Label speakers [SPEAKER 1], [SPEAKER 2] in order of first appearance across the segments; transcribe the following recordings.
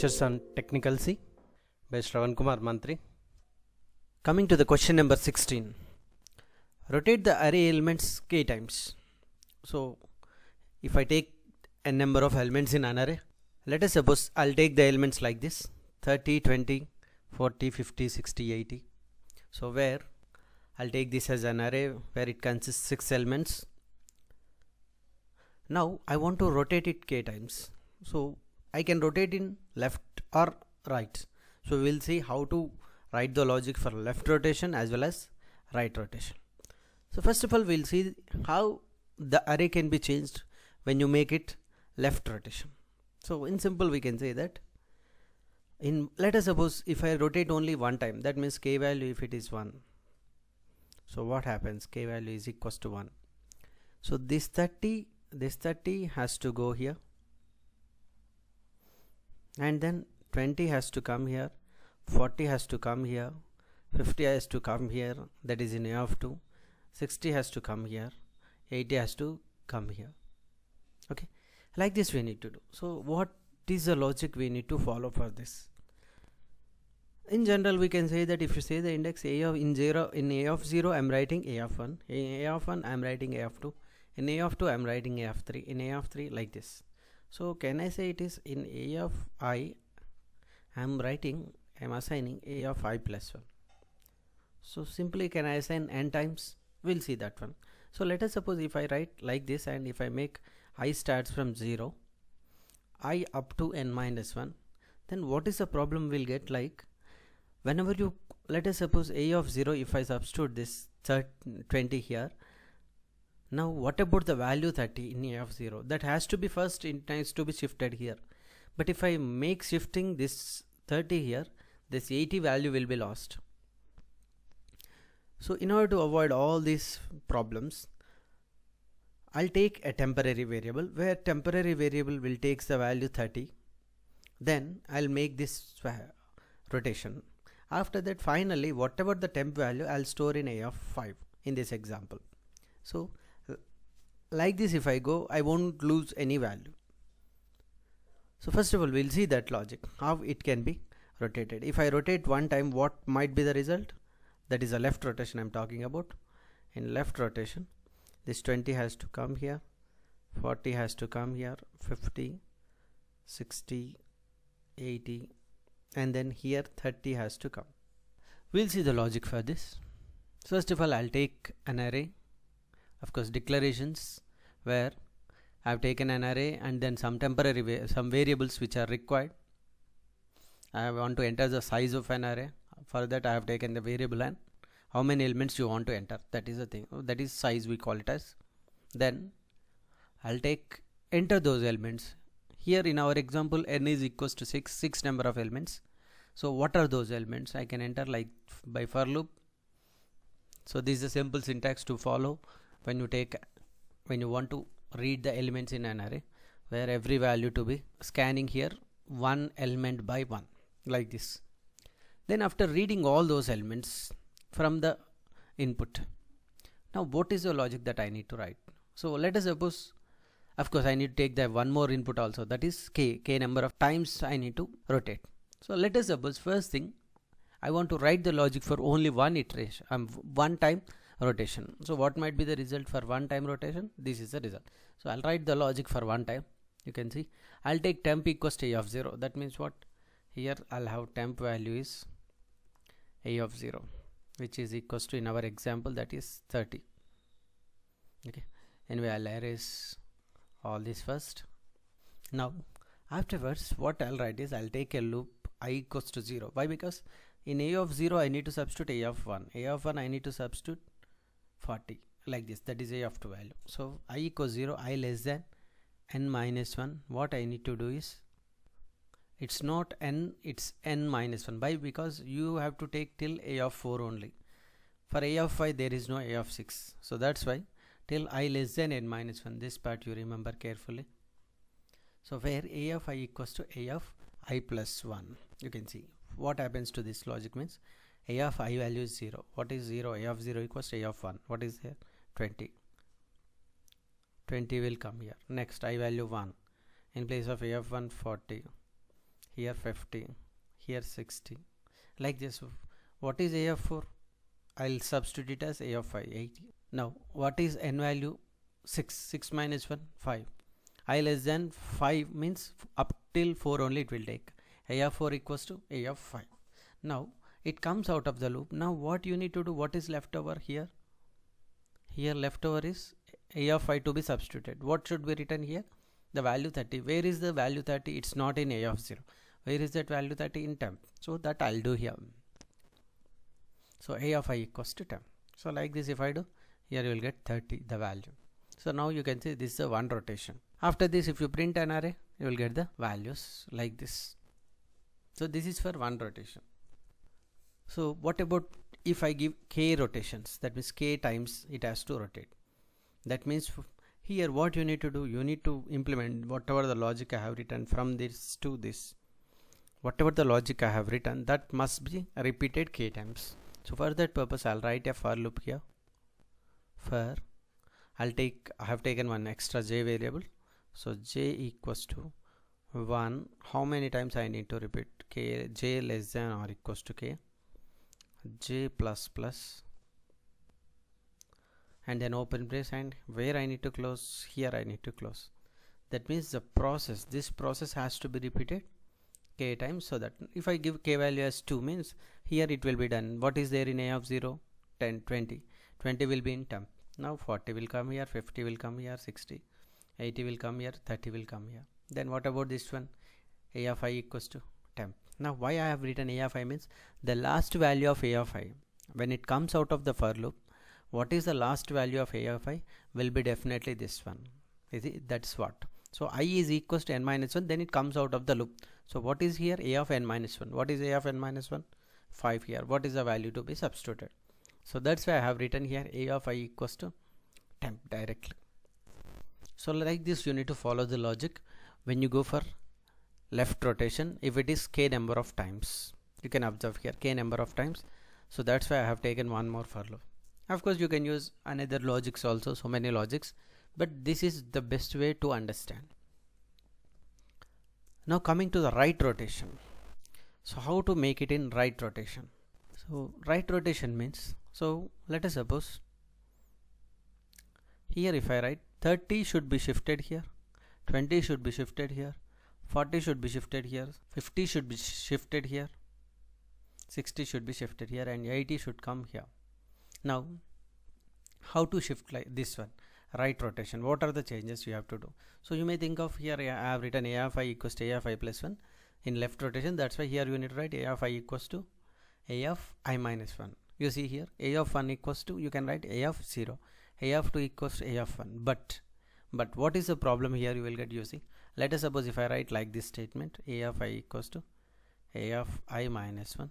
[SPEAKER 1] Lectures on Technical C by Shravan Kumar Mantri. Coming to the question number 16. Rotate the array elements k times. So if I take a number of elements in an array, let us suppose I'll take the elements like this: 30, 20, 40, 50, 60, 80. So where I'll take this as an array where it consists 6 elements. Now I want to rotate it k times. So I can rotate in left or right. So we'll see how to write the logic for left rotation as well as right rotation. So first of all, we'll see how the array can be changed when you make it left rotation. So in simple, we can say that let us suppose if I rotate only one time, that means k value if it is 1. So what happens? K value is equals to 1. So this 30 has to go here, and then 20 has to come here, 40 has to come here, 50 has to come here, that is in A of 2, 60 has to come here, 80 has to come here. Okay, like this we need to do. So what is the logic we need to follow for this? In general, we can say that if you say the index A of in A of 0 I am writing A of 1, in A of 1 I am writing A of 2, in A of 2 I am writing A of 3, in A of 3, like this. So can I say it is in A of I am assigning A of I plus 1. So simply can I assign n times? We'll see that one. So let us suppose if I write like this, and if I make I starts from 0, I up to n minus 1, then what is the problem we'll get? Like whenever you, let us suppose A of 0, if I substitute this 20 here, now what about the value 30 in A of 0? That has to be first, it has to be shifted here. But if I make shifting this 30 here, this 80 value will be lost. So in order to avoid all these problems, I'll take a temporary variable where temporary variable will take the value 30. Then I'll make this rotation. After that, finally whatever the temp value I'll store in A of 5 in this example. So like this, if I go, I won't lose any value. So first of all, we'll see that logic, how it can be rotated. If I rotate one time, what might be the result? That is a left rotation I'm talking about. In left rotation, this 20 has to come here, 40 has to come here, 50, 60, 80, and then here 30 has to come. We'll see the logic for this. First of all, I'll take an array, of course declarations, where I have taken an array and then some temporary some variables which are required. I want to enter the size of an array. For that I have taken the variable and how many elements you want to enter. That is the thing. That is size, we call it as. Then I'll enter those elements. Here in our example, n is equals to 6 number of elements. So what are those elements? I can enter like by for loop. So this is a simple syntax to follow when you want to read the elements in an array, where every value to be scanning here one element by one, like this. Then after reading all those elements from the input, now what is the logic that I need to write? So let us suppose, of course I need to take the one more input also, that is k number of times I need to rotate. So let us suppose first thing I want to write the logic for only one iteration, one time rotation. So what might be the result for one time rotation? This is the result. So I'll write the logic for one time. You can see I'll take temp equals to A of 0. That means what? Here I'll have temp value is A of 0, which is equals to, in our example, that is 30. Okay. Anyway, I'll erase all this first. Now afterwards, what I'll write is I'll take a loop I equals to 0. Why? Because in A of 0 I need to substitute A of 1. A of 1 I need to substitute 40, like this. That is A of 2 value. So I equals 0, I less than n minus 1. What I need to do is, it's not n, it's n minus 1. Why? Because you have to take till A of 4 only. For A of 5 there is no A of 6. So that's why till I less than n minus 1. This part you remember carefully. So where A of I equals to A of I plus 1. You can see what happens to this logic means A of I value is 0. What is 0? A of 0 equals to A of 1. What is here? 20. 20 will come here. Next I value 1. In place of A of 1, 40. here 50, here 60, like this. What is a of 4? I'll substitute it as a of 5, 80. Now what is n value? 6 minus 1, 5. I less than 5 means up till 4 only it will take. A of 4 equals to a of 5. Now it comes out of the loop. Now what you need to do, what is left over here? Here left over is a of 5 to be substituted. What should be written here? The value 30. Where is the value 30? It's not in a of 0. Where is that value 30? In temp. So that I'll do here. So a of I equals to temp. So like this, if I do, here you will get 30, the value. So now you can see this is a one rotation. After this, if you print an array, you will get the values like this. So this is for one rotation. So what about if I give k rotations? That means k times it has to rotate. That means here what you need to do, you need to implement whatever the logic I have written from this to this. Whatever the logic I have written, that must be repeated k times. So for that purpose, I'll write a for loop here. For I have taken one extra j variable. So j equals to 1. How many times I need to repeat? K, j less than or equals to k, j plus plus, and then open brace, and where I need to close, here I need to close. That means the process, this process has to be repeated k times, so that if I give k value as 2 means here it will be done. What is there in a of 0? 10, 20. 20 will be in temp. Now 40 will come here, 50 will come here, 60, 80 will come here, 30 will come here. Then what about this one? A of I equals to temp. Now why I have written a of I means the last value of a of I, when it comes out of the for loop, what is the last value of a of I will be definitely this one. Is it? That's what. So I is equals to n minus 1, then it comes out of the loop. So what is here? A of n minus 1. What is a of n minus 1? 5 here. What is the value to be substituted? So that's why I have written here a of I equals to temp directly. So like this you need to follow the logic when you go for left rotation. If it is k number of times, you can observe here k number of times. So that's why I have taken one more for loop. Of course you can use another logics also, so many logics, but this is the best way to understand. Now coming to the right rotation. So how to make it in right rotation? So right rotation means, so let us suppose here if I write 30 should be shifted here, 20 should be shifted here, 40 should be shifted here, 50 should be shifted here, 60 should be shifted here, and 80 should come here. Now how to shift like this one? Right rotation. What are the changes you have to do? So you may think of here I have written a of I equals to a of I plus 1 in left rotation. That's why here you need to write a of I equals to a of I minus 1. You see here a of 1 equals to, you can write a of 0, a of 2 equals to a of 1. But what is the problem here you will get using? Let us suppose if I write like this statement, a of I equals to a of I minus 1.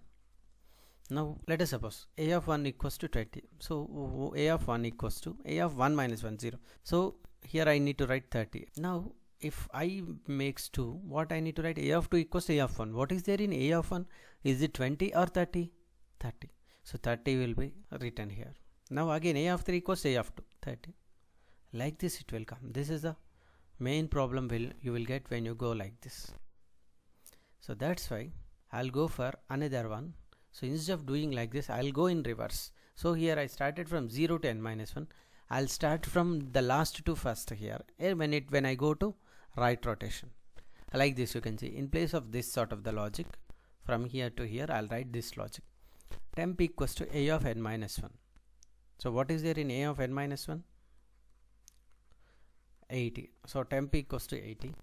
[SPEAKER 1] Now let us suppose a of 1 equals to 20. So a of 1 equals to a of 1 minus 1, 0. So here I need to write 30. Now if I makes 2, what I need to write? A of 2 equals to a of 1. What is there in a of 1? Is it 20 or 30? 30. So 30 will be written here. Now again a of 3 equals to a of 2, 30. Like this it will come. This is the main problem you will get when you go like this. So that's why I'll go for another one. So instead of doing like this, I'll go in reverse. So here I started from 0 to n minus 1. I'll start from the last two first here. When I go to right rotation, like this, you can see in place of this sort of the logic, from here to here I'll write this logic. Temp equals to a of n minus 1. So what is there in a of n minus 1? 80. So temp equals to 80.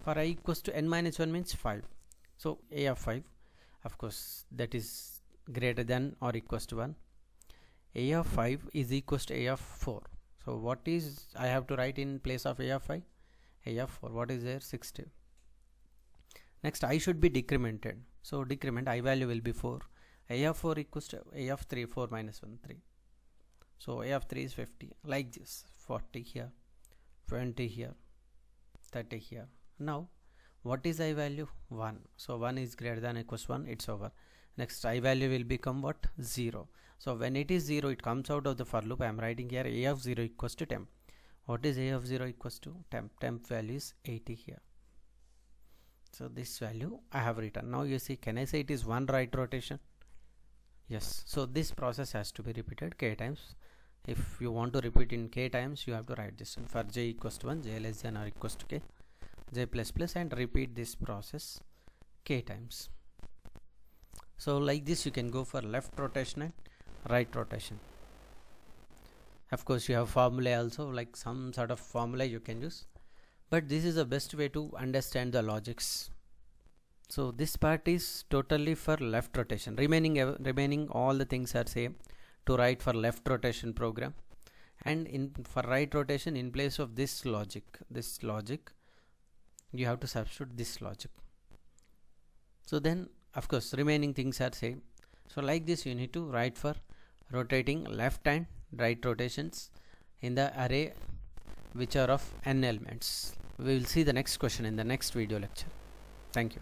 [SPEAKER 1] For I equals to n minus 1 means 5. So a of 5, of course that is greater than or equals to 1. A of 5 is equals to a of 4. So what is I have to write in place of a of 5? A of 4. What is there? 60. Next I should be decremented. So decrement I value will be 4. A of 4 equals to a of 3. 4 minus 1, 3. So a of 3 is 50. Like this. 40 here, 20 here, 30 here. Now what is I value? 1. So 1 is greater than or equals to 1. It's over. Next I value will become what? 0. So when it is 0, it comes out of the for loop. I am writing here a of 0 equals to temp. What is a of 0 equals to? Temp. Temp value is 80 here. So this value I have written. Now you see, can I say it is one right rotation? Yes. So this process has to be repeated k times. If you want to repeat in k times, you have to write this for j equals to 1, j less than or equals to k, j plus plus, and repeat this process k times. So like this you can go for left rotation and right rotation. Of course you have formula also, like some sort of formula you can use, but this is the best way to understand the logics. So this part is totally for left rotation. Remaining all the things are same to write for left rotation program, and for right rotation, in place of this logic you have to substitute this logic. So then of course remaining things are same. So like this you need to write for rotating left and right rotations in the array which are of n elements. We will see the next question in the next video lecture. Thank you.